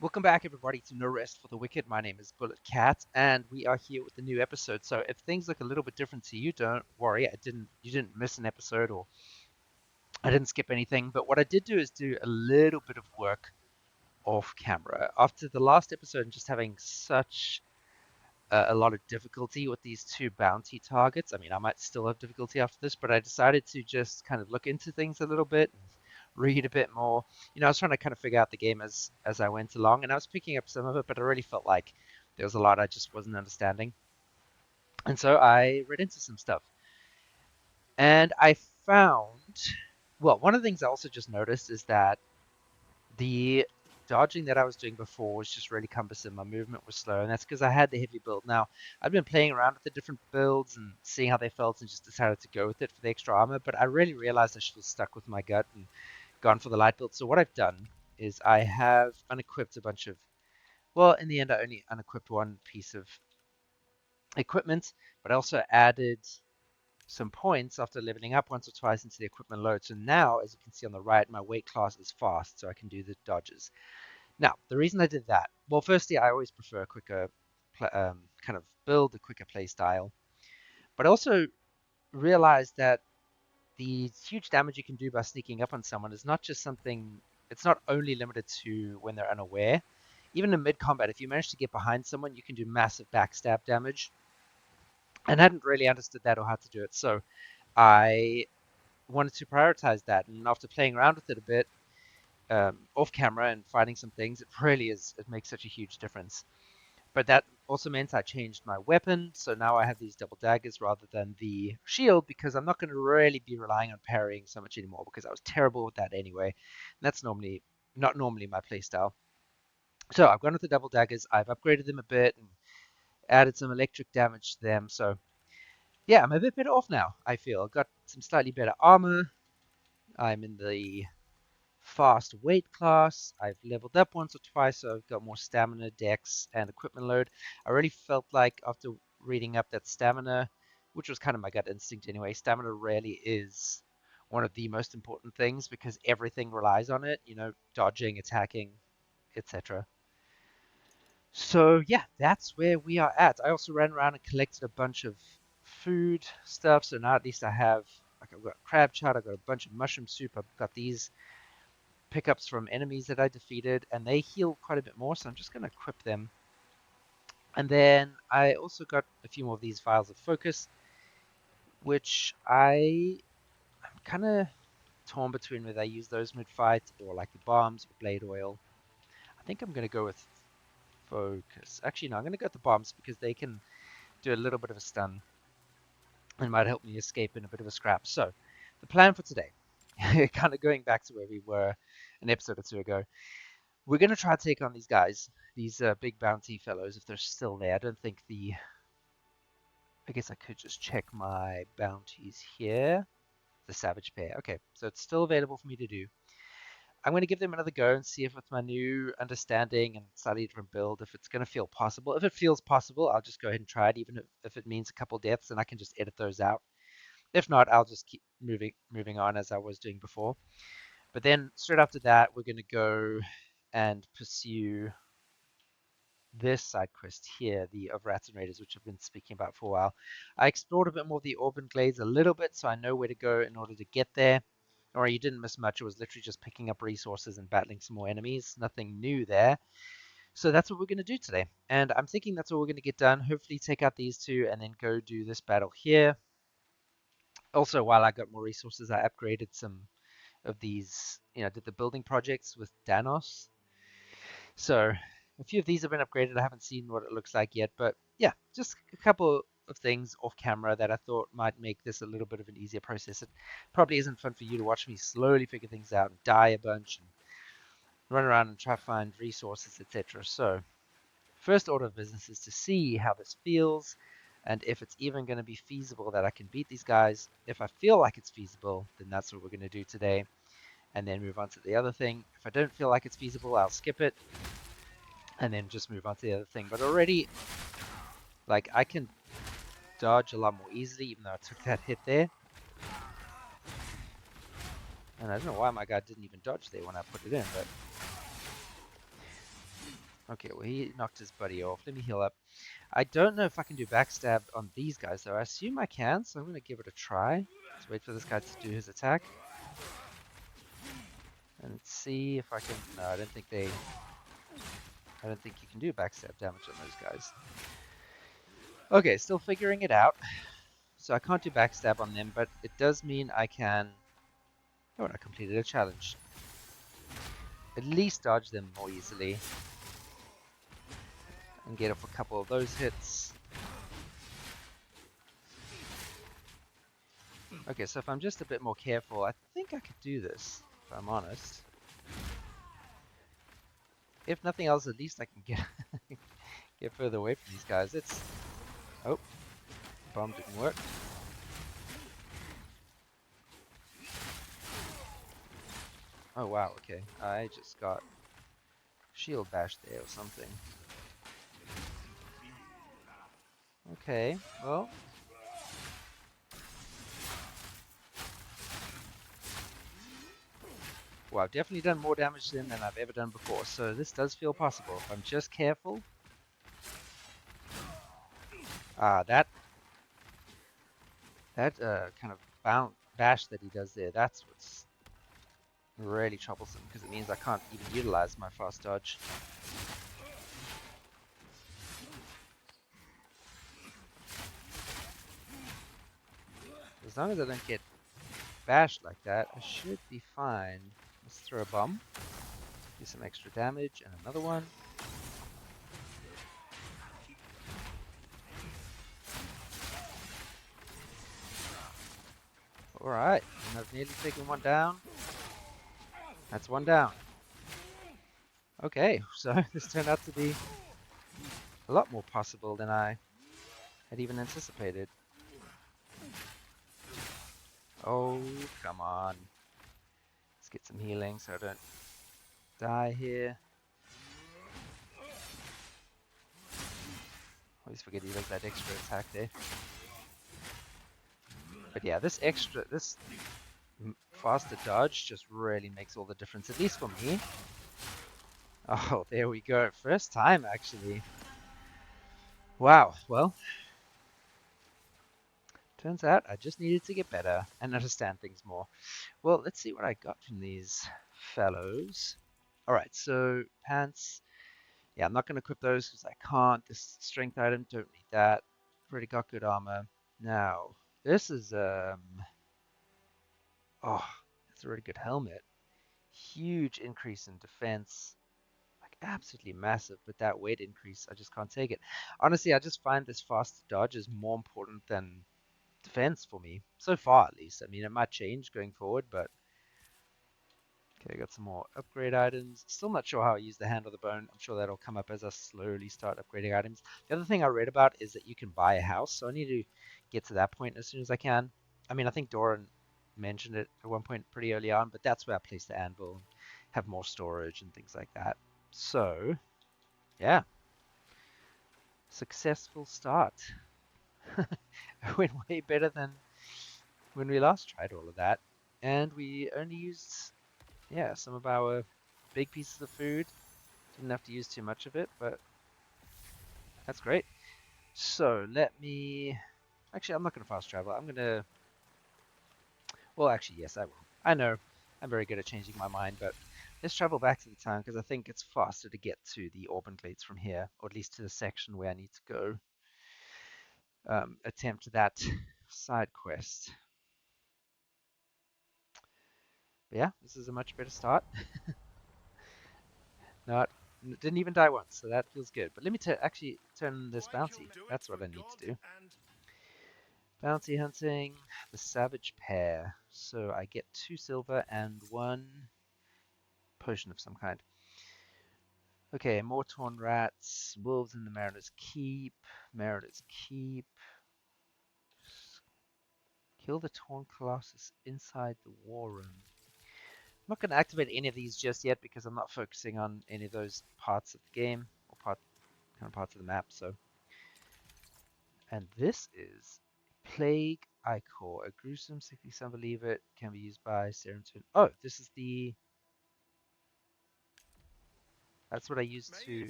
Welcome back, everybody, to No Rest for the Wicked. My name is Bullet Cat, and we are here with a new episode. So, if things look a little bit different to you, don't worry. You didn't miss an episode, or I didn't skip anything. But what I did do is do a little bit of work off camera after the last episode, and just having such a lot of difficulty with these two bounty targets. I mean, I might still have difficulty after this, but I decided to just kind of look into things a little bit and read a bit more. I was trying to kind of figure out the game as I went along, and I was picking up some of it, but I really felt like there was a lot I just wasn't understanding. And so I read into some stuff. And I found, well, one of the things I also just noticed is that the dodging that I was doing before was just really cumbersome. My movement was slow, and that's because I had the heavy build. Now, I've been playing around with the different builds and seeing how they felt and just decided to go with it for the extra armor, but I really realized I should have stuck with my gut and gone for the light build. So what I've done is I have unequipped a bunch of, well, in the end, I only unequipped one piece of equipment, but I also added some points after leveling up once or twice into the equipment load. So now, as you can see on the right, my weight class is fast, so I can do the dodges. Now, the reason I did that, well, firstly, I always prefer a quicker kind of build, a quicker play style, but I also realized that the huge damage you can do by sneaking up on someone is not just something, it's not only limited to when they're unaware. Even in mid combat, if you manage to get behind someone, you can do massive backstab damage. And I hadn't really understood that or how to do it, so I wanted to prioritize that. And after playing around with it a bit off camera and finding some things, it makes such a huge difference. But that also meant I changed my weapon, so now I have these double daggers rather than the shield, because I'm not going to really be relying on parrying so much anymore, because I was terrible with that anyway. And that's not normally my playstyle. So I've gone with the double daggers, I've upgraded them a bit and added some electric damage to them. So yeah, I'm a bit better off now, I feel. I've got some slightly better armor. I'm in the fast weight class. I've leveled up once or twice, so I've got more stamina, dex, and equipment load. I really felt like after reading up that stamina, which was kind of my gut instinct anyway, stamina really is one of the most important things because everything relies on it, dodging, attacking, etc. So yeah, that's where we are at. I also ran around and collected a bunch of food stuff, so now at least I've got crab chowder, I've got a bunch of mushroom soup, I've got these pickups from enemies that I defeated, and they heal quite a bit more, so I'm just going to equip them. And then I also got a few more of these vials of focus, which I'm kind of torn between whether I use those mid-fight or like the bombs or blade oil. I think I'm going to go with focus. Actually, no, I'm going to go with the bombs because they can do a little bit of a stun and might help me escape in a bit of a scrap. So, the plan for today, kind of going back to where we were an episode or two ago, we're going to try to take on these guys, these big bounty fellows, if they're still there. I don't think I guess I could just check my bounties here. The Savage Pair. Okay, so it's still available for me to do. I'm going to give them another go and see if with my new understanding and slightly different build, if it's going to feel possible. If it feels possible, I'll just go ahead and try it, even if it means a couple deaths, and I can just edit those out. If not, I'll just keep moving on as I was doing before. But then straight after that, we're going to go and pursue this side quest here, the of Rats and Raiders, which I've been speaking about for a while. I explored a bit more of the Auburn Glades a little bit, so I know where to go in order to get there. Or you didn't miss much. It was literally just picking up resources and battling some more enemies. Nothing new there. So that's what we're going to do today. And I'm thinking that's all we're going to get done. Hopefully take out these two and then go do this battle here. Also, while I got more resources, I upgraded some of these, did the building projects with Danos. So a few of these have been upgraded. I haven't seen what it looks like yet, but yeah, just a couple of things off camera that I thought might make this a little bit of an easier process. It probably isn't fun for you to watch me slowly figure things out and die a bunch and run around and try to find resources, etc. So first order of business is to see how this feels and if it's even going to be feasible that I can beat these guys. If I feel like it's feasible, then that's what we're going to do today and then move on to the other thing. If I don't feel like it's feasible, I'll skip it and then just move on to the other thing. But already, like, I can dodge a lot more easily, even though I took that hit there. And I don't know why my guy didn't even dodge there when I put it in, but Okay, well, he knocked his buddy off. Let me heal up. I don't know if I can do backstab on these guys, though. I assume I can, so I'm going to give it a try. Let's wait for this guy to do his attack. And see if I can... No, I don't think they... I don't think you can do backstab damage on those guys. Okay, still figuring it out. So I can't do backstab on them, but it does mean I can... Oh, I completed a challenge. At least dodge them more easily. And get off a couple of those hits. Okay, so if I'm just a bit more careful, I think I could do this, if I'm honest. If nothing else, at least I can get further away from these guys. It's... Oh, bomb didn't work. Oh wow, okay. I just got shield bashed there or something. Okay, well... Well, I've definitely done more damage to them than I've ever done before, so this does feel possible. If I'm just careful... that kind of bash that he does there, that's what's really troublesome, because it means I can't even utilize my fast dodge. As long as I don't get bashed like that, I should be fine. Let's throw a bomb, do some extra damage, and another one. Alright, and I've nearly taken one down. That's one down. Okay, so this turned out to be a lot more possible than I had even anticipated. Oh, come on. Let's get some healing so I don't die here. Always forget he does that extra attack there. But yeah, this faster dodge just really makes all the difference, at least for me. Oh, there we go. First time, actually. Wow, well, turns out I just needed to get better and understand things more. Well, let's see what I got from these fellows. Alright, so pants. Yeah, I'm not going to equip those because I can't. This strength item, don't need that. Already got good armor. Now, this is, oh, it's a really good helmet. Huge increase in defense. Like, absolutely massive, but that weight increase, I just can't take it. Honestly, I just find this fast dodge is more important than defense for me. So far, at least. I mean, it might change going forward, but... Okay, got some more upgrade items. Still not sure how I use the hand or the bone. I'm sure that'll come up as I slowly start upgrading items. The other thing I read about is that you can buy a house, so I need to get to that point as soon as I can. I mean, I think Doran mentioned it at one point pretty early on, but that's where I place the anvil, have more storage and things like that. So, yeah, successful start. It went way better than when we last tried all of that. And we only used, yeah, some of our big pieces of food. Didn't have to use too much of it, but that's great. So let me... Actually, I'm not going to fast travel. I'm going to... Well, actually, yes, I will. I know I'm very good at changing my mind, but let's travel back to the town because I think it's faster to get to the Auburn Glades from here, or at least to the section where I need to go attempt that side quest. But yeah, this is a much better start. Not Didn't even die once, so that feels good. But let me actually turn this bounty. That's what I need to do. Bounty hunting, the Savage Pair. So I get 2 silver and 1 potion of some kind. Okay, more torn rats, wolves in the Mariner's Keep. Mariner's Keep. Kill the torn colossus inside the war room. I'm not going to activate any of these just yet because I'm not focusing on any of those parts of the game or kind of parts of the map. So, and this is Plague Ichor, a gruesome, sickly some believe it can be used by Serum to... Oh, this is the That's what I use to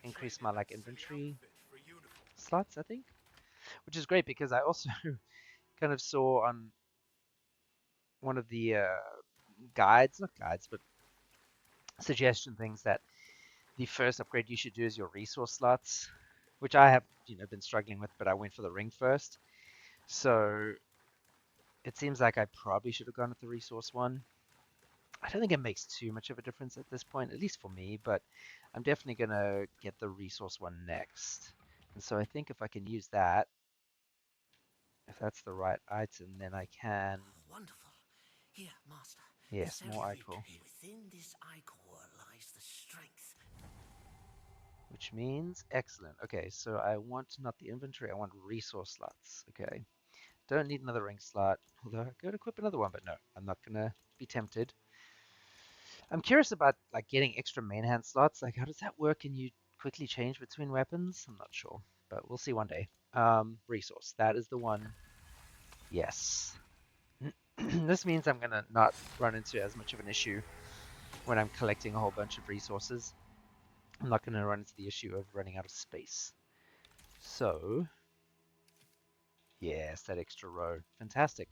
increase my like inventory slots, I think, which is great because I also kind of saw on one of the guides, not guides, but suggestion things that the first upgrade you should do is your resource slots, which I have, been struggling with, but I went for the ring first. So it seems like I probably should have gone with the resource one. I don't think it makes too much of a difference at this point, at least for me, but I'm definitely gonna get the resource one next. And so I think if I can use that, if that's the right item, then I can, Wonderful. Here, Master, the yes, more iCore, centrifuge. Within this ichor lies the strength. which means excellent. Okay, so I want not the inventory, I want resource slots. Okay, don't need another ring slot, although I could equip another one, but no, I'm not gonna be tempted. I'm curious about like getting extra main hand slots. Like, how does that work? Can you quickly change between weapons? I'm not sure, but we'll see one day. Resource. That is the one. Yes. This means I'm gonna not run into as much of an issue when I'm collecting a whole bunch of resources. I'm not gonna run into the issue of running out of space. So, yes, that extra row. Fantastic.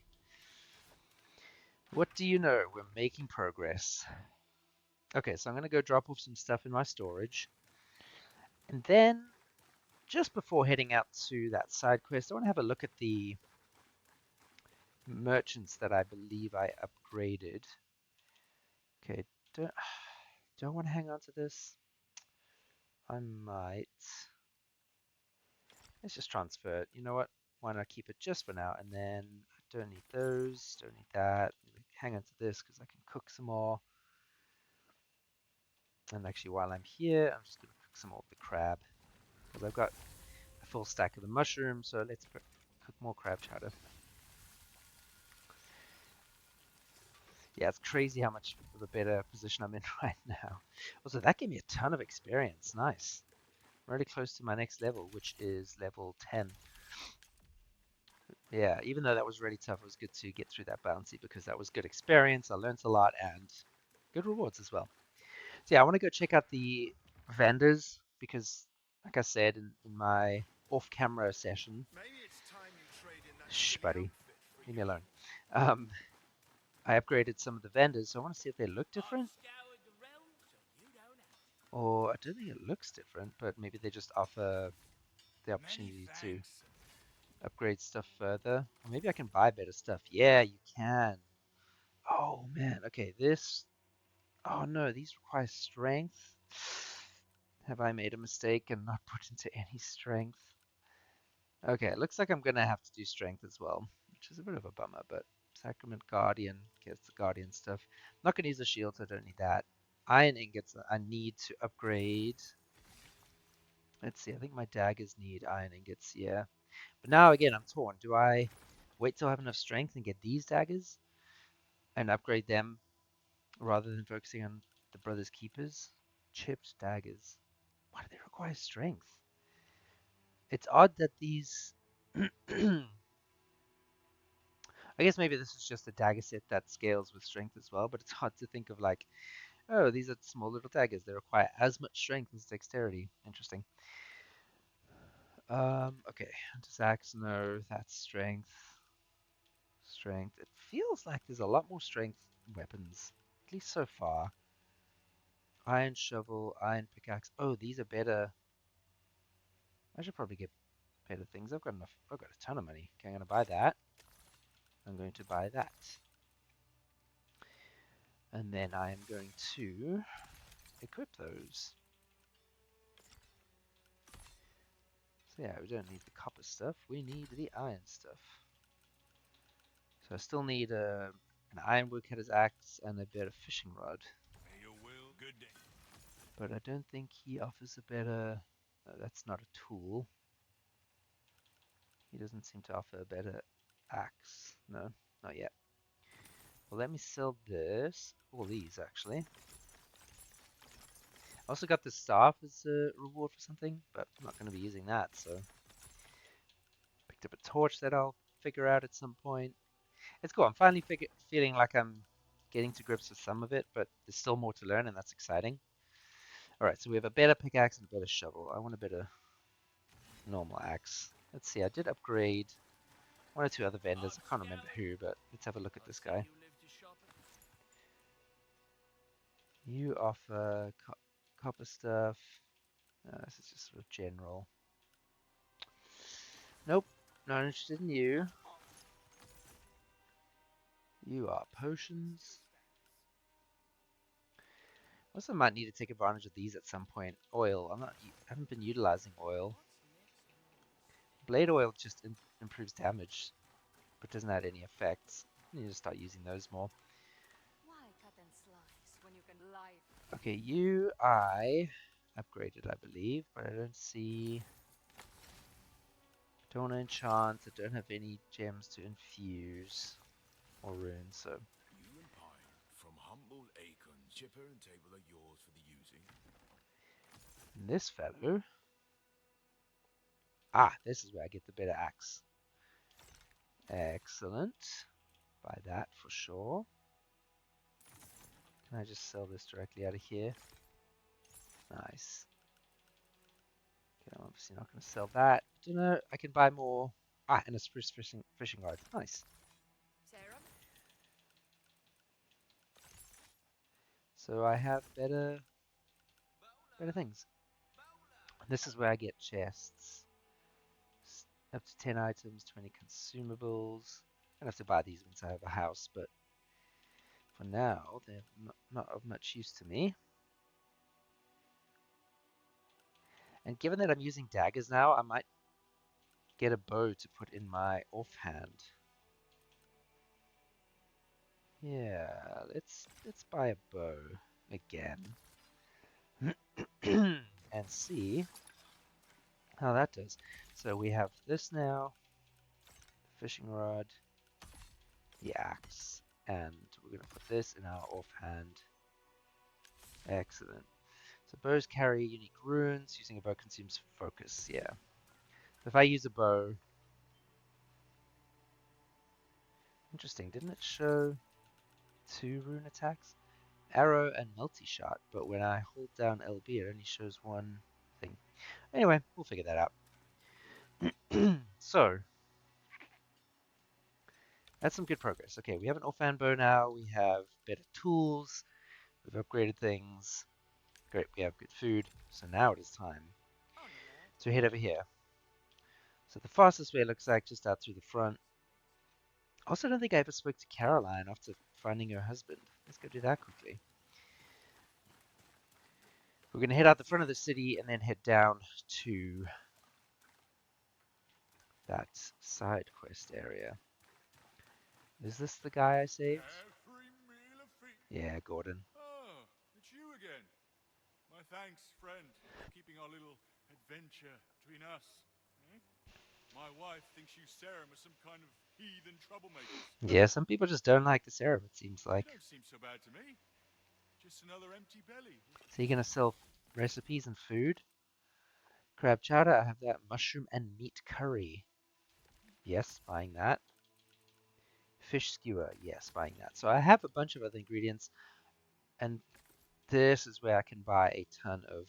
What do you know? We're making progress. Okay, so I'm gonna go drop off some stuff in my storage. And then just before heading out to that side quest, I want to have a look at the merchants that I believe I upgraded. Okay, don't, do I want to hang on to this? I might. Let's just transfer it. You know what? Why not keep it just for now? And then I don't need those, don't need that. Hang on to this because I can cook some more. And actually, while I'm here, I'm just going to cook some more of the crab because I've got a full stack of the mushrooms. So let's cook more crab chowder. Yeah, it's crazy how much of a better position I'm in right now. Also, that gave me a ton of experience. Nice. I'm really close to my next level, which is level 10. Yeah, even though that was really tough, it was good to get through that bounty because that was good experience. I learned a lot and good rewards as well. So yeah, I want to go check out the vendors because, like I said in my off-camera session, shh, buddy, leave me alone. Um, I upgraded some of the vendors, so I want to see if they look different. Or I don't think it looks different, but maybe they just offer the opportunity to upgrade stuff further. Or maybe I can buy better stuff. Yeah, you can. Oh man, okay, this. Oh no, these require strength. Have I made a mistake and not put into any strength? Okay, it looks like I'm gonna have to do strength as well, which is a bit of a bummer, but Sacrament Guardian gets the Guardian stuff. I'm not gonna use the shield, so I don't need that. Iron ingots, I need to upgrade. Let's see, I think my daggers need iron ingots, yeah. But now again, I'm torn. Do I wait till I have enough strength and get these daggers and upgrade them rather than focusing on the Brothers Keepers? Chipped daggers. Why do they require strength? It's odd that these. I guess maybe this is just a dagger set that scales with strength as well, but it's hard to think of like, oh, these are small little daggers. They require as much strength as dexterity. Interesting. Okay, does axe? No, that's strength. Strength. It feels like there's a lot more strength weapons, at least so far. Iron shovel, iron pickaxe. Oh, these are better. I should probably get better things. I've got enough. I've got a ton of money. Okay, I'm gonna buy that. I'm going to buy that. And then I am going to equip those. So yeah, we don't need the copper stuff. We need the iron stuff. So I still need an iron woodcutter's axe and a better fishing rod. But I don't think he offers a better. No, that's not a tool. He doesn't seem to offer a better axe. No, not yet. Well, let me sell this. All these, actually. I also got the staff as a reward for something, but I'm not going to be using that, so. Picked up a torch that I'll figure out at some point. It's cool. I'm finally feeling like I'm getting to grips with some of it, but there's still more to learn, and that's exciting. Alright, so we have a better pickaxe and a better shovel. I want a better normal axe. Let's see, I did upgrade one or two other vendors. I can't remember who, but let's have a look at this guy. You offer copper stuff. This is just sort of general. Nope, not interested in you. You are potions. Also might need to take advantage of these at some point. Oil. I haven't been utilizing oil. Blade oil just improves damage, but doesn't add any effects. You need to start using those more. Okay, you I upgraded, I believe, but I don't see. Don't want to enchant. I don't have any gems to infuse or runes, so. You and Pine, from humble acorn, chipper and table are yours for the using. And this fellow. Ah, this is where I get the better axe. Excellent. Buy that for sure. Can I just sell this directly out of here? Nice. Okay, I'm obviously not going to sell that. I don't know. I can buy more. Ah, and a spruce fishing rod. Nice. So I have better things. This is where I get chests. Up to 10 items, 20 consumables. I have to buy these once I have a house, but for now, they're not of much use to me. And given that I'm using daggers now, I might get a bow to put in my offhand. Yeah, let's buy a bow again and see how that does. So we have this now, the fishing rod, the axe, and we're gonna put this in our offhand. Excellent. So bows carry unique runes. Using a bow consumes focus. Yeah. So if I use a bow, interesting. Didn't it show 2 rune attacks? Arrow and multi-shot, but when I hold down LB, it only shows one thing. Anyway, we'll figure that out. So, that's some good progress. Okay, we have an offhand bow now. We have better tools. We've upgraded things. Great, we have good food. So now it is time to head over here. So the fastest way looks like just out through the front. Also, I don't think I ever spoke to Caroline after finding her husband. Let's go do that quickly. We're going to head out the front of the city and then head down to that side quest area. Is this the guy I saved? Every meal of feet. Yeah, Gordon. Oh, it's you again. My thanks, friend, for keeping our little adventure between us. Eh? My wife thinks you Serum are some kind of heathen troublemakers. Yeah, some people just don't like the serum, it seems like. Don't seem so bad to me. Just another empty belly. So you're going to sell recipes and food? Crab chowder, I have that. Mushroom and meat curry. Yes, buying that. Fish skewer, yes, buying that. So I have a bunch of other ingredients, and this is where I can buy a ton of.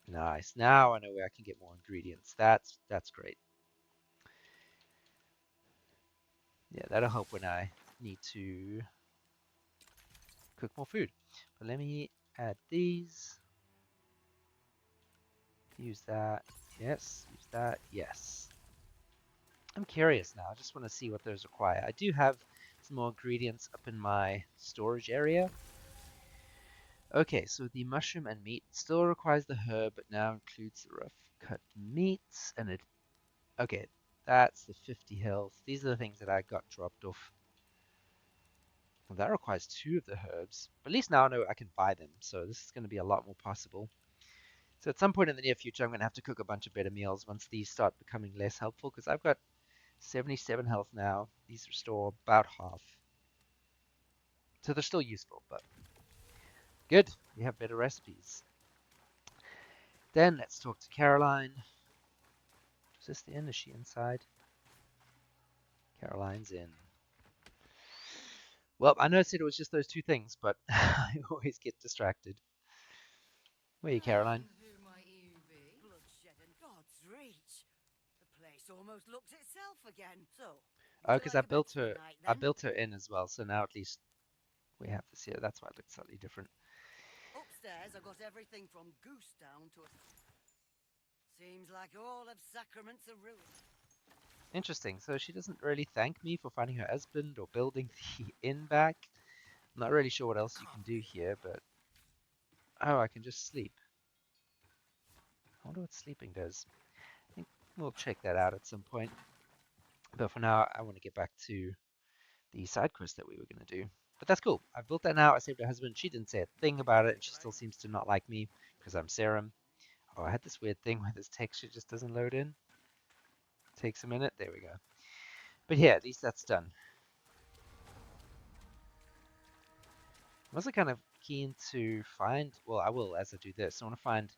Nice. Now I know where I can get more ingredients. That's great. Yeah, that'll help when I need to cook more food. But let me add these. Use that. Yes. Use that. Yes. I'm curious now. I just want to see what those require. I do have some more ingredients up in my storage area. Okay, so the mushroom and meat still requires the herb, but now includes the rough cut meats. And it. Okay, that's the 50 health. These are the things that I got dropped off. Well, that requires 2 of the herbs. But at least now I know I can buy them, so this is going to be a lot more possible. So at some point in the near future, I'm going to have to cook a bunch of better meals once these start becoming less helpful, because I've got 77 health now. These restore about half. So they're still useful, but good. We have better recipes. Then let's talk to Caroline. Is this the inn? Is she inside? Caroline's in. Well, I know I said it was just those 2 things, but I always get distracted. Where are you, Caroline? And who might you be? Bloodshed and God's reach. The place almost looks itself again. So, would Oh, you because like a bed for the night I then? built her in as well, so now at least we have this here. That's why it looks slightly different. Upstairs, I got everything from goose down to a. Seems like all of Sacrament's a ruin. Interesting. So she doesn't really thank me for finding her husband or building the inn back. I'm not really sure what else you can do here, but oh, I can just sleep. I wonder what sleeping does. I think we'll check that out at some point. But for now, I want to get back to the side quest that we were going to do. But that's cool. I've built that now. I saved her husband. She didn't say a thing about it, and she still seems to not like me because I'm Serum. Oh, I had this weird thing where this texture just doesn't load in. Takes a minute. There we go. But yeah, at least that's done. I'm also kind of keen to find, well, I will as I do this. I want to find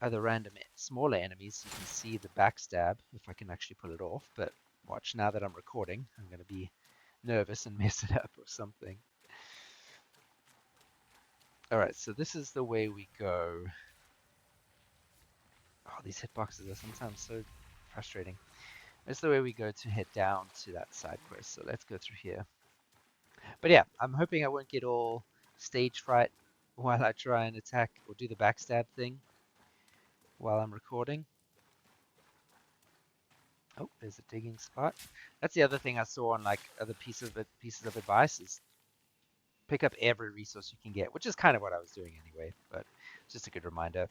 other random smaller enemies so you can see the backstab if I can actually pull it off. But watch, now that I'm recording, I'm going to be nervous and mess it up or something. Alright, so this is the way we go. Oh, these hitboxes are sometimes so frustrating. This is the way we go to head down to that side quest. So let's go through here. But yeah, I'm hoping I won't get all stage fright while I try and attack or do the backstab thing while I'm recording. Oh, there's a digging spot. That's the other thing I saw on like other pieces of advice is pick up every resource you can get, which is kind of what I was doing anyway, but just a good reminder.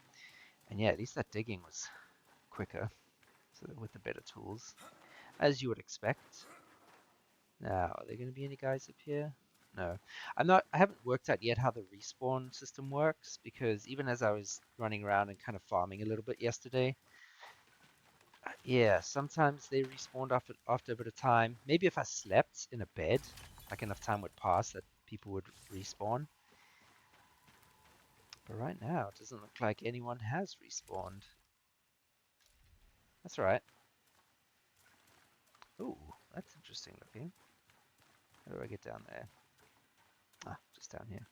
And yeah, at least that digging was quicker, so with the better tools, as you would expect. Now, are there going to be any guys up here? No. I haven't worked out yet how the respawn system works, because even as I was running around and kind of farming a little bit yesterday, yeah, sometimes they respawned after a bit of time. Maybe if I slept in a bed, like enough time would pass that people would respawn. But right now, it doesn't look like anyone has respawned. That's right. Ooh, that's interesting looking. How do I get down there? Ah, just down here.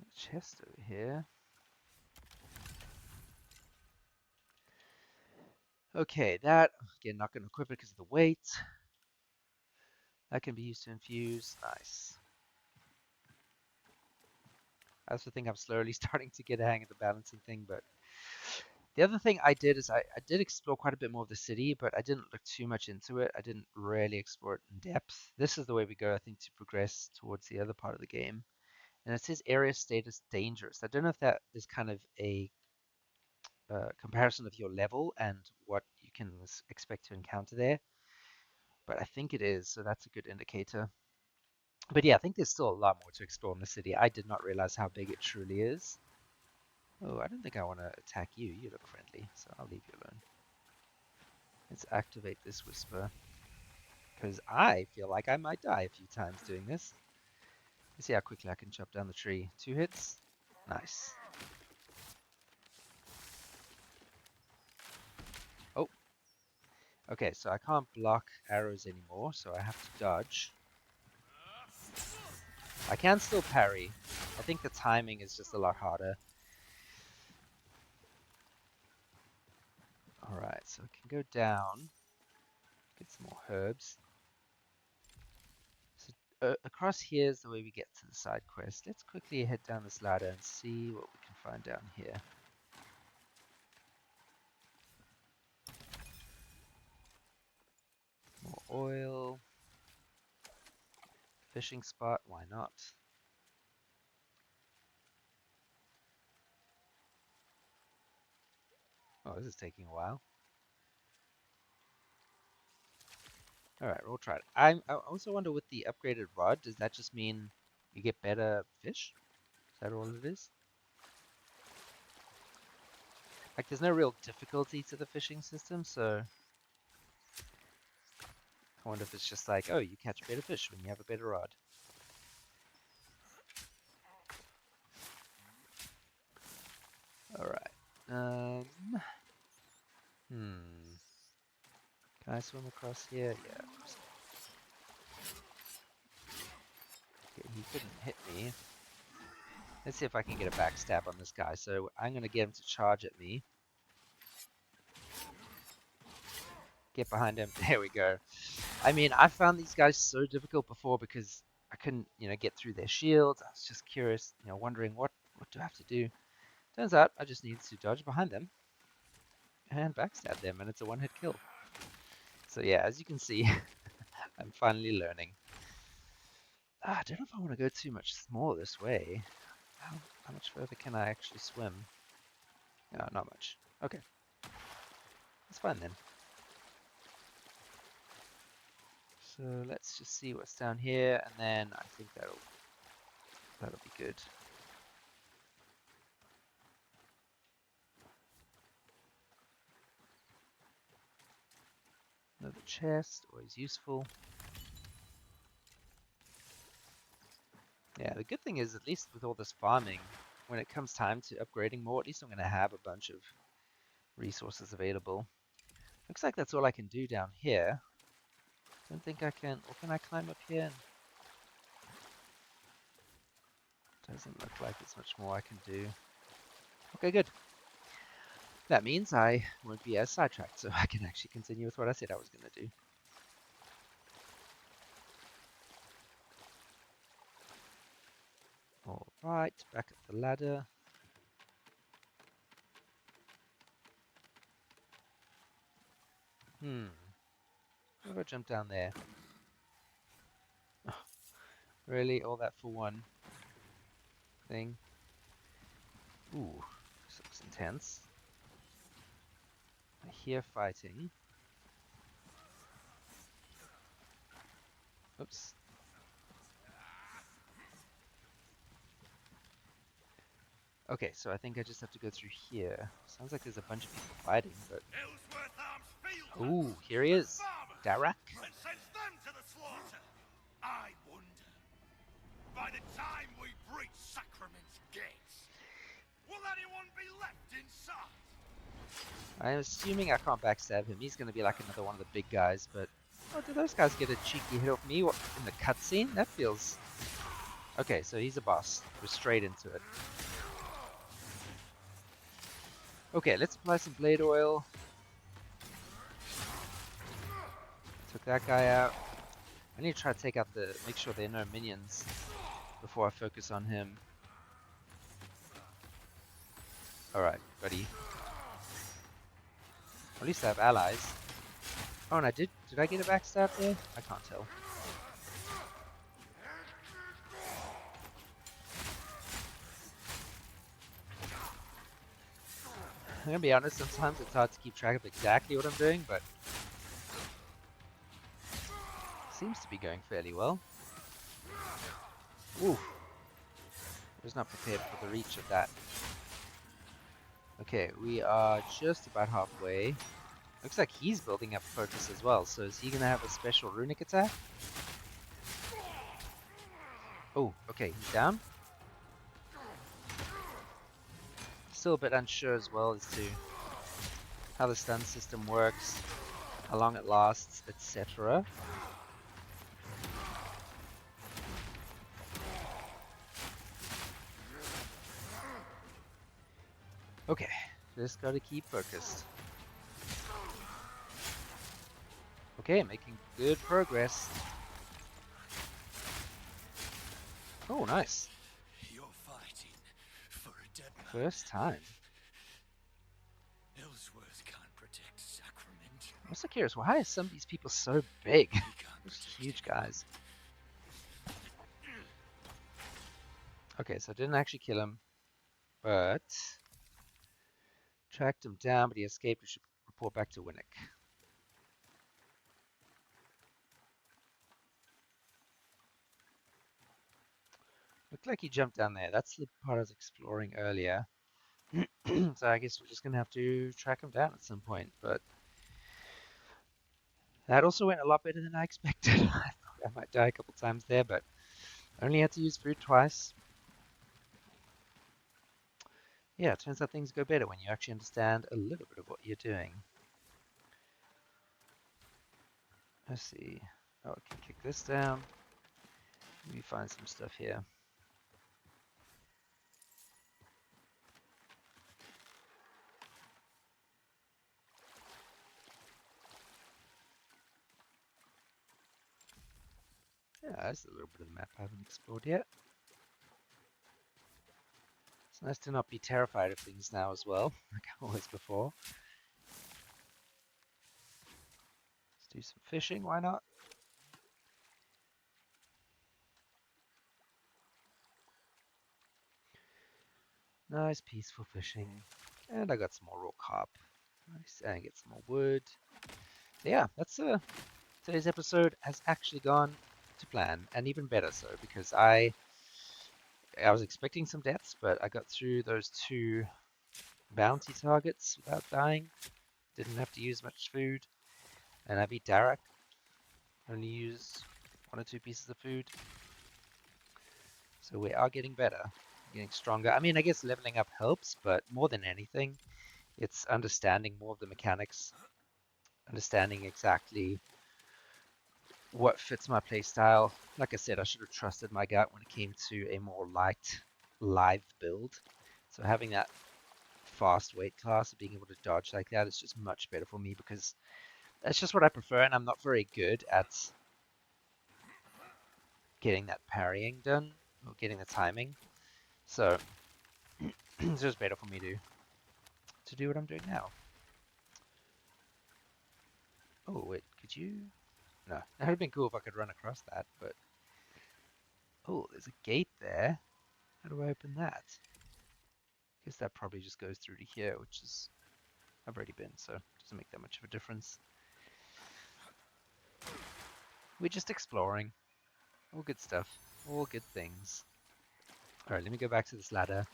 A chest over here. Okay, that, again, not going to equip it because of the weight. That can be used to infuse. Nice. I also think I'm slowly starting to get a hang of the balancing thing, but the other thing I did is I did explore quite a bit more of the city, but I didn't look too much into it. I didn't really explore it in depth. This is the way we go, I think, to progress towards the other part of the game. And it says area status dangerous. I don't know if that is kind of a comparison of your level and what you can expect to encounter there, but I think it is, so that's a good indicator. But yeah, I think there's still a lot more to explore in the city. I did not realize how big it truly is. Oh, I don't think I want to attack you. You look friendly, so I'll leave you alone. Let's activate this whisper, because I feel like I might die a few times doing this. Let's see how quickly I can chop down the tree. 2 hits. Nice. Oh, okay, so I can't block arrows anymore, so I have to dodge. I can still parry. I think the timing is just a lot harder. Alright, so I can go down, get some more herbs. So across here is the way we get to the side quest. Let's quickly head down this ladder and see what we can find down here. More oil. Fishing spot, why not? Oh, this is taking a while. Alright, we'll try it. I also wonder with the upgraded rod, does that just mean you get better fish? Is that all it is? Like, there's no real difficulty to the fishing system, so I wonder if it's just like, oh, you catch better fish when you have a better rod. Alright. Hmm. Can I swim across here? Yeah, of course. Okay, he couldn't hit me. Let's see if I can get a backstab on this guy. So I'm going to get him to charge at me. Get behind him. There we go. I mean, I found these guys so difficult before because I couldn't, get through their shields. I was just curious, wondering what do I have to do. Turns out I just need to dodge behind them and backstab them, and it's a one-hit kill. So yeah, as you can see, I'm finally learning. I don't know if I want to go too much more this way. How much further can I actually swim? No, not much. Okay, that's fine then. So let's just see what's down here, and then I think that'll be good. Another chest, always useful. Yeah, the good thing is, at least with all this farming, when it comes time to upgrading more, at least I'm going to have a bunch of resources available. Looks like that's all I can do down here. Don't think I can, or can I climb up here? Doesn't look like there's much more I can do. Okay, good. That means I won't be as sidetracked, so I can actually continue with what I said I was going to do. Alright, back up the ladder. What if I jump down there? Oh, really? All that for one thing? Ooh, this looks intense. I hear fighting. Oops. Okay, so I think I just have to go through here. Sounds like there's a bunch of people fighting, but... Ooh, here he is. Darak? And sends them to the slaughter. I wonder, by the time we breach Sacrament's gates, will anyone be left inside? I'm assuming I can't backstab him. He's going to be like another one of the big guys, but... Oh, did those guys get a cheeky hit off me in the cutscene? That feels... Okay, so he's a boss. We're straight into it. Okay, let's apply some blade oil. Took that guy out. I need to try to take out make sure there are no minions before I focus on him. Alright, buddy. At least I have allies. Oh, and did I get a backstab there? I can't tell. I'm gonna be honest, sometimes it's hard to keep track of exactly what I'm doing, but seems to be going fairly well. Ooh. I was not prepared for the reach of that. Okay, we are just about halfway. Looks like he's building up focus as well, so is he gonna have a special runic attack? Oh, okay, he's down. Still a bit unsure as well as to how the stun system works, how long it lasts, etc. Okay, just gotta keep focused. Okay, making good progress. Oh, nice. You're fighting for a dead man. First time. Ellsworth can't protect Sacrament. I'm so curious, why are some of these people so big? He can't Just protect huge anyone. guys. Okay, so I didn't actually kill him, but tracked him down, but he escaped. We should report back to Winnick. Looked like he jumped down there. That's the part I was exploring earlier. So I guess we're just going to have to track him down at some point. But that also went a lot better than I expected. I thought I might die a couple times there, but I only had to use food twice. Yeah, it turns out things go better when you actually understand a little bit of what you're doing. Let's see. Oh, I can kick this down. Let me find some stuff here. Yeah, there's a little bit of the map I haven't explored yet. It's nice to not be terrified of things now as well, like I was before. Let's do some fishing, why not? Nice, peaceful fishing. And I got some more raw carp. Nice, and get some more wood. So yeah, that's today's episode has actually gone to plan, and even better so, because I was expecting some deaths, but I got through those two bounty targets without dying. Didn't have to use much food, and I beat Darak. Only use one or two pieces of food. So we are getting better, getting stronger. I mean, I guess leveling up helps, but more than anything, it's understanding more of the mechanics, understanding exactly what fits my playstyle. Like I said, I should have trusted my gut when it came to a more light, live build. So having that fast weight class, being able to dodge like that is just much better for me because that's just what I prefer, and I'm not very good at getting that parrying done or getting the timing. So it's just better for me to do what I'm doing now. Oh wait, could you? No, that would have been cool if I could run across that, but oh, there's a gate there. How do I open that? Guess that probably just goes through to here, which is I've already been, so it doesn't make that much of a difference. We're just exploring. All good stuff. All good things. Alright, let me go back to this ladder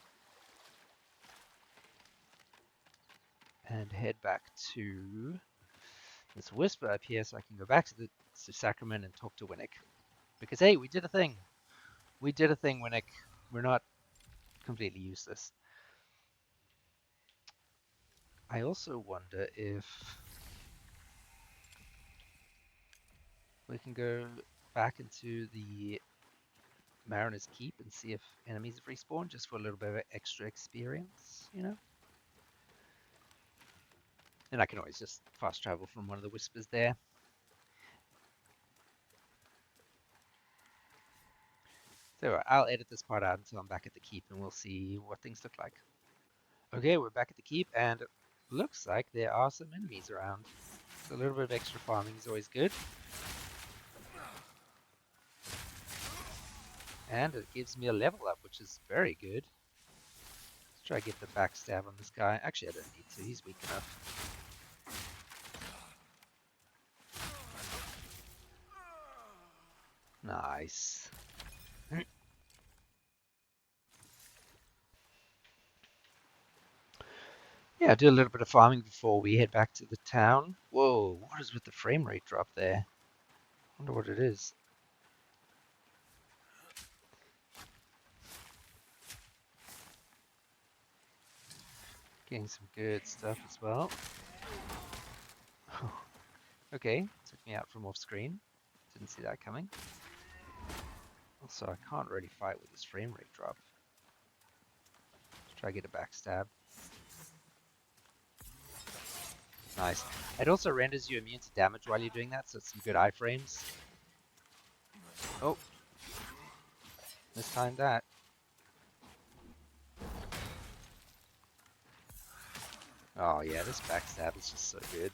and head back to this whisper up here so I can go back to the Sacrament and talk to Winnick. Because hey, we did a thing. We did a thing, Winnick. We're not completely useless. I also wonder if we can go back into the Mariner's Keep and see if enemies have respawned just for a little bit of extra experience, you know? And I can always just fast travel from one of the whispers there. So I'll edit this part out until I'm back at the keep and we'll see what things look like. Okay, we're back at the keep and it looks like there are some enemies around. So a little bit of extra farming is always good. And it gives me a level up, which is very good. Let's try to get the backstab on this guy. Actually, I don't need to. He's weak enough. Nice. Yeah, do a little bit of farming before we head back to the town. Whoa, what is with the frame rate drop there? Wonder what it is. Getting some good stuff as well. Okay, took me out from off screen. Didn't see that coming. Also, I can't really fight with this frame rate drop. Let's try to get a backstab. Nice. It also renders you immune to damage while you're doing that, so it's some good iframes. Oh, mistimed that. Oh yeah, this backstab is just so good.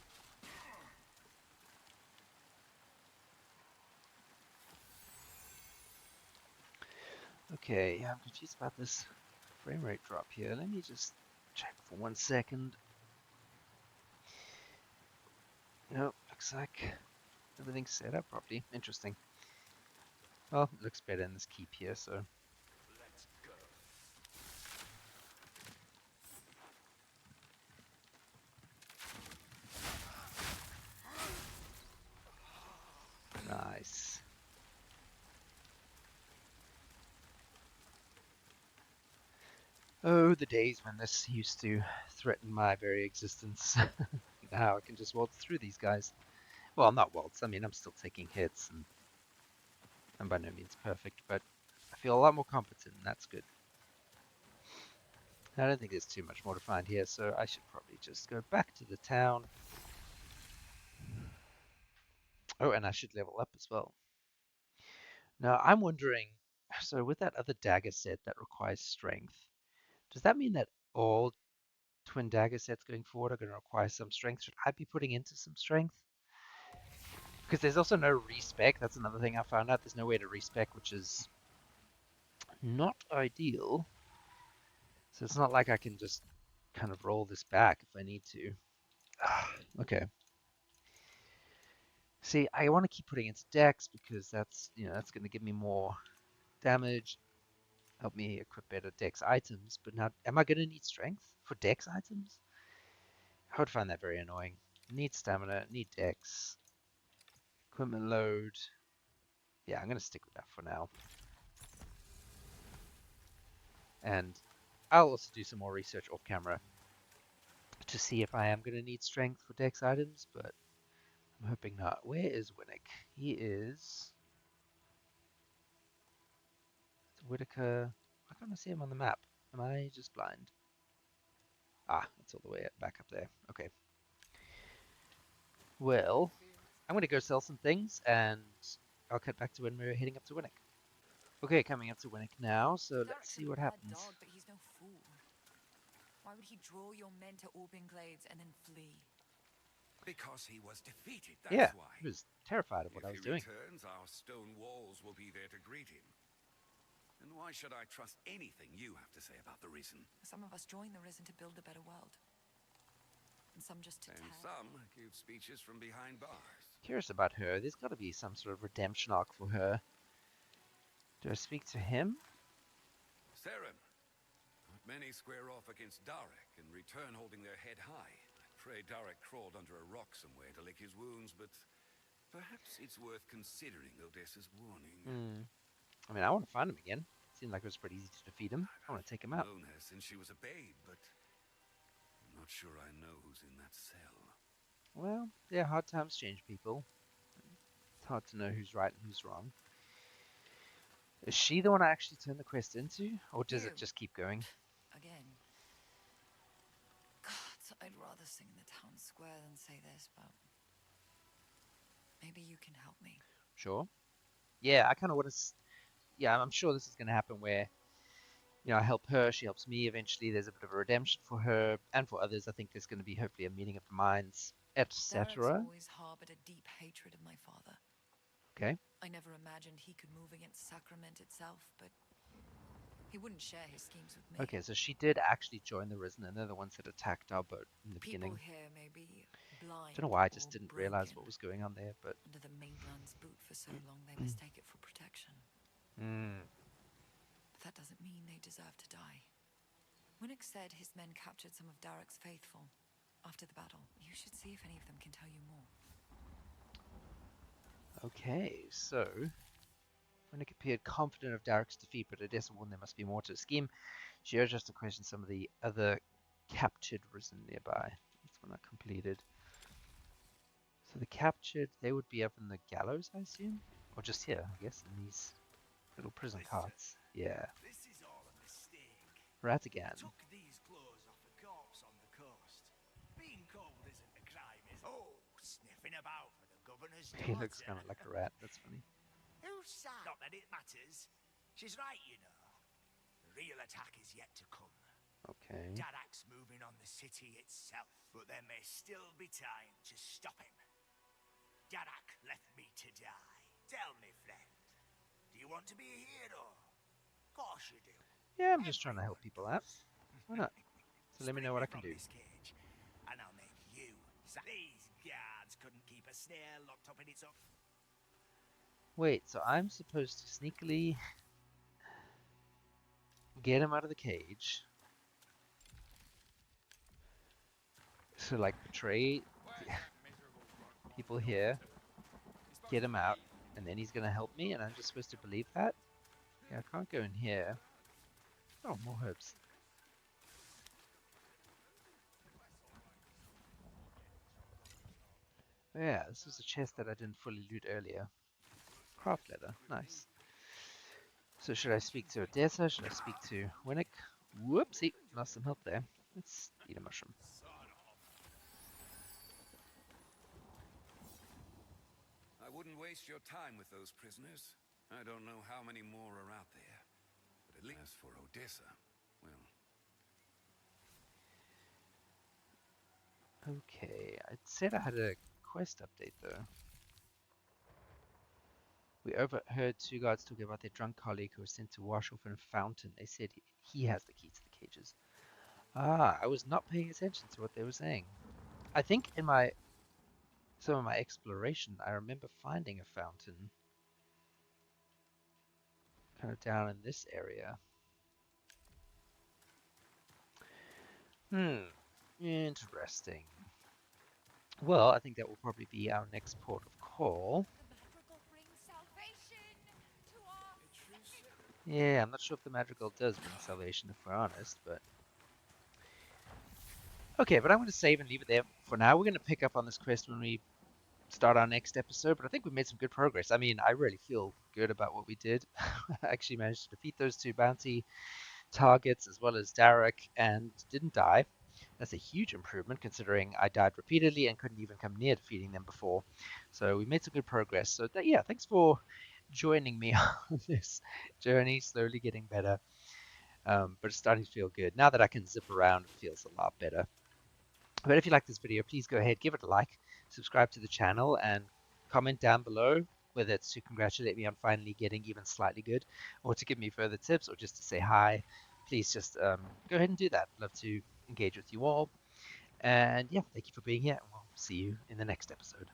Okay, yeah, I'm confused about this frame rate drop here. Let me just check for 1 second. Nope, looks like everything's set up properly. Interesting. Well, it looks better in this keep here, so. Nice. Oh, the days when this used to threaten my very existence. Now I can just waltz through these guys. Well, not waltz. I mean, I'm still taking hits, and I'm by no means perfect, but I feel a lot more competent, and that's good. I don't think there's too much more to find here, so I should probably just go back to the town. Oh, and I should level up as well. Now, I'm wondering, so with that other dagger set that requires strength, does that mean that all twin dagger sets going forward are going to require some strength? Should I be putting into some strength? Because there's also no respec. That's another thing I found out. There's no way to respec, which is not ideal. So it's not like I can just kind of roll this back if I need to. Okay. See, I want to keep putting into dex because that's going to give me more damage, help me equip better dex items. But now, am I going to need strength for dex items? I would find that very annoying. Need stamina, need dex, equipment load. Yeah, I'm going to stick with that for now. And I'll also do some more research off camera to see if I am going to need strength for dex items, but I'm hoping not. Where is Winnick? He is... Whitaker. Why can't I see him on the map? Am I just blind? Ah, it's all the way back up there. Okay. Well, I'm going to go sell some things, and I'll cut back to when we're heading up to Winnick. Okay, coming up to Winnick now, so let's Darak's see a what bad happens. dog, but he's no fool. Why would he draw your men to Orbing Glades and then flee? Because he was defeated, Yeah, that's why. he was terrified of what If I he was doing. returns, our stone walls will be there to greet him. And why should I trust anything you have to say about the Risen? Some of us join the Risen to build a better world. And some just to And tear. some give speeches from behind bars. Curious about her. There's got to be some sort of redemption arc for her. Do I speak to him? Seren, not many square off against Darak and return holding their head high. I pray Darak crawled under a rock somewhere to lick his wounds, but perhaps it's worth considering Odessa's warning. I mean, I want to find him again. Seemed like it was pretty easy to defeat him. I want to take him out. I've known her since she was a babe, but I'm not sure I know who's in that cell. Well, yeah, hard times change people. It's hard to know who's right and who's wrong. Is she the one I actually turn the quest into? Or does it You. just keep going? Again. God, I'd rather sing in the town square than say this, but maybe you can help me. Sure. Yeah, I kind of want to... Yeah, I'm sure this is going to happen where, I help her, she helps me. Eventually there's a bit of a redemption for her and for others. I think there's going to be hopefully a meeting of the minds, Darak's etc. always harbored a deep hatred of my father. Okay. I never imagined he could move against Sacrament itself, but he wouldn't share his schemes with me. Okay, so she did actually join the Risen, and they're the ones that attacked our boat in the People beginning. here may be blind. Don't know why I just or didn't broken. realize what was going on there, but... Under the mainland's boot for so long, they mistake it for protection. But that doesn't mean they deserve to die. Winnick said his men captured some of Darak's faithful after the battle. You should see if any of them can tell you more. Okay, so... Winnick appeared confident of Darak's defeat, but Odessa warned there must be more to the scheme. She urged us to question some of the other captured Risen nearby. That's one I completed. So the captured, they would be up in the gallows, I assume? Or just here, I guess, in these little prison carts. Yeah. This is all a mistake. Ratigan. Took these clothes off a corpse on the coast. Being cold isn't a crime, is it? Oh, sniffing about for the governor's daughter. He looks kind of like a rat. That's funny. Who's that? Not that it matters. She's right, you know. The real attack is yet to come. Okay. Darak's moving on the city itself, but there may still be time to stop him. Darak left me to die. Tell me, friend, do you want to be a hero? Course you do. Yeah, I'm just trying to help people out. Why not? So let me know what I can do. This cage, and I'll make you. These guards couldn't keep a snail locked up in its own. Wait, so I'm supposed to sneakily get him out of the cage. So, like, betray people here, get him out, and then he's gonna help me, and I'm just supposed to believe that? Yeah, I can't go in here. Oh, more herbs. Oh, yeah, this was a chest that I didn't fully loot earlier. Craft leather, nice. So should I speak to Odessa? Should I speak to Winnick? Whoopsie, lost some health there. Let's eat a mushroom. I wouldn't waste your time with those prisoners. I don't know how many more are out there, but at least for Odessa, well, Okay, I said I had a quest update though. We overheard two guards talking about their drunk colleague who was sent to wash off in a fountain. They said he has the key to the cages. Ah, I was not paying attention to what they were saying. I think in some of my exploration, I remember finding a fountain kind of down in this area. Hmm, interesting. Well, I think that will probably be our next port of call. The madrigal brings salvation to us. Yeah, I'm not sure if the madrigal does bring salvation, if we're honest, but okay, but I'm going to save and leave it there for now. We're going to pick up on this quest when we start our next episode, but I think we made some good progress. I mean, I really feel good about what we did. I actually managed to defeat those two bounty targets as well as Darak and didn't die. That's a huge improvement considering I died repeatedly and couldn't even come near defeating them before. So we made some good progress. So yeah, thanks for joining me on this journey, slowly getting better. But it's starting to feel good. Now that I can zip around, it feels a lot better. But if you like this video, please go ahead, give it a like, subscribe to the channel, and comment down below whether it's to congratulate me on finally getting even slightly good, or to give me further tips, or just to say hi. Please just go ahead and do that. Love to engage with you all. And yeah, thank you for being here, and we'll see you in the next episode.